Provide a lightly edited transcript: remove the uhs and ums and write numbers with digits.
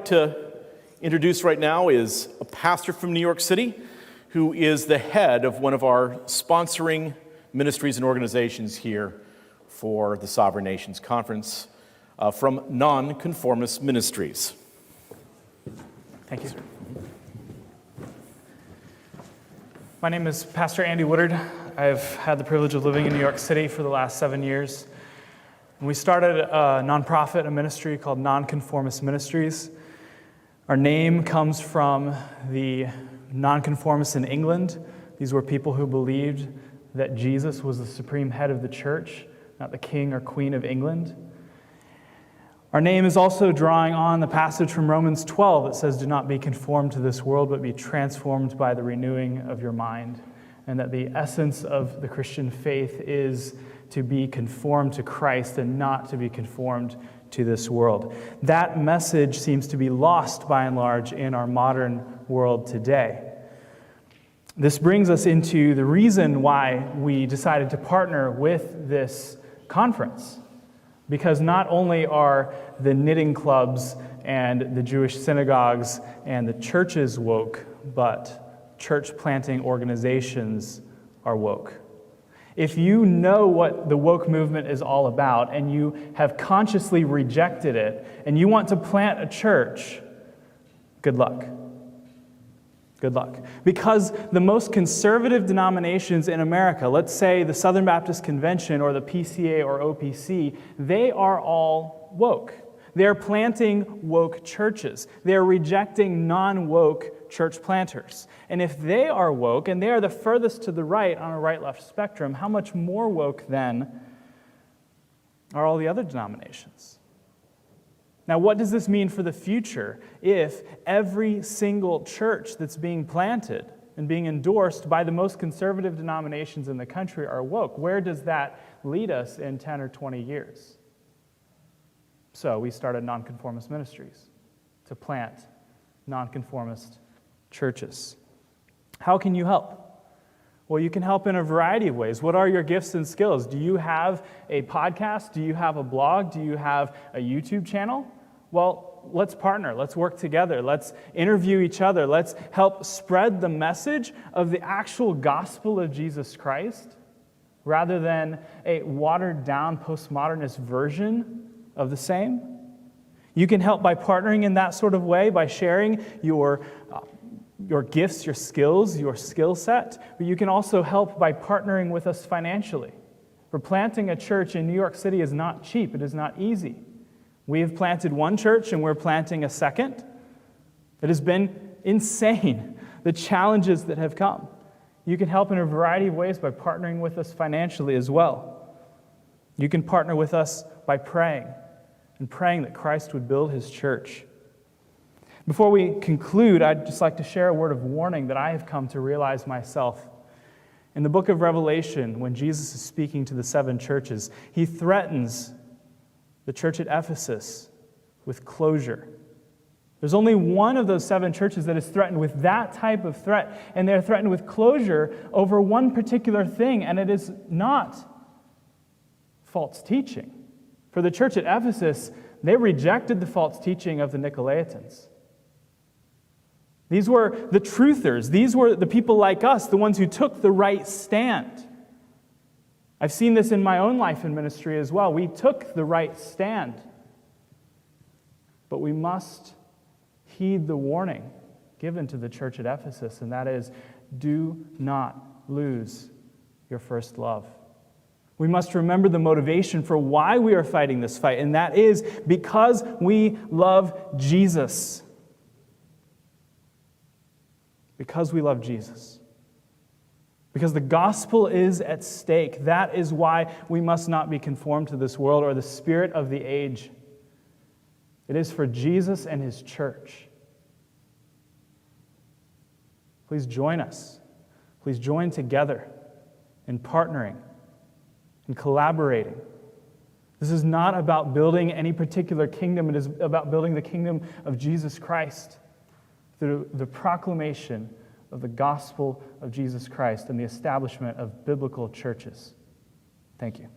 To introduce right now is a pastor from New York City who is the head of one of our sponsoring ministries and organizations here for the Sovereign Nations Conference from NonConformist Ministries. Thank you. My name is Pastor Andy Woodard. I've had the privilege of living in New York City for the last 7 years. We started a nonprofit, a ministry called NonConformist Ministries. Our name comes from the nonconformists in England. These were people who believed that Jesus was the supreme head of the church, not the king or queen of England. Our name is also drawing on the passage from Romans 12 that says, "Do not be conformed to this world, but be transformed by the renewing of your mind." And that the essence of the Christian faith is to be conformed to Christ and not to be conformed to this world. That message seems to be lost by and large in our modern world today. This brings us into the reason why we decided to partner with this conference. Because not only are the knitting clubs and the Jewish synagogues and the churches woke, but church planting organizations are woke. If you know what the woke movement is all about and you have consciously rejected it and you want to plant a church, good luck. Good luck. Because the most conservative denominations in America, let's say the Southern Baptist Convention or the PCA or OPC, they are all woke. They're planting woke churches. They're rejecting non-woke church planters. And if they are woke, and they are the furthest to the right on a right-left spectrum, how much more woke then are all the other denominations? Now, what does this mean for the future if every single church that's being planted and being endorsed by the most conservative denominations in the country are woke? Where does that lead us in 10 or 20 years? So we started NonConformist Ministries to plant nonconformist churches. How can you help? Well, you can help in a variety of ways. What are your gifts and skills? Do you have a podcast? Do you have a blog? Do you have a YouTube channel? Well, let's partner. Let's work together. Let's interview each other. Let's help spread the message of the actual gospel of Jesus Christ rather than a watered-down postmodernist version of the same. You can help by partnering in that sort of way, by sharing your gifts, your skills, your skill set. But you can also help by partnering with us financially. For planting a church in New York City is not cheap. It is not easy. We have planted one church and we're planting a second. It has been insane, the challenges that have come. You can help in a variety of ways by partnering with us financially as well. You can partner with us by praying and praying that Christ would build his church. Before we conclude, I'd just like to share a word of warning that I have come to realize myself. In the book of Revelation, when Jesus is speaking to the 7 churches, he threatens the church at Ephesus with closure. There's only one of those 7 churches that is threatened with that type of threat, and they're threatened with closure over one particular thing, and it is not false teaching. For the church at Ephesus, they rejected the false teaching of the Nicolaitans. These were the truthers. These were the people like us, the ones who took the right stand. I've seen this in my own life in ministry as well. We took the right stand. But we must heed the warning given to the church at Ephesus, and that is, do not lose your first love. We must remember the motivation for why we are fighting this fight, and that is because we love Jesus. Because we love Jesus. Because the gospel is at stake. That is why we must not be conformed to this world or the spirit of the age. It is for Jesus and his church. Please join us. Please join together in partnering and collaborating. This is not about building any particular kingdom. It is about building the kingdom of Jesus Christ through the proclamation of the gospel of Jesus Christ and the establishment of biblical churches. Thank you.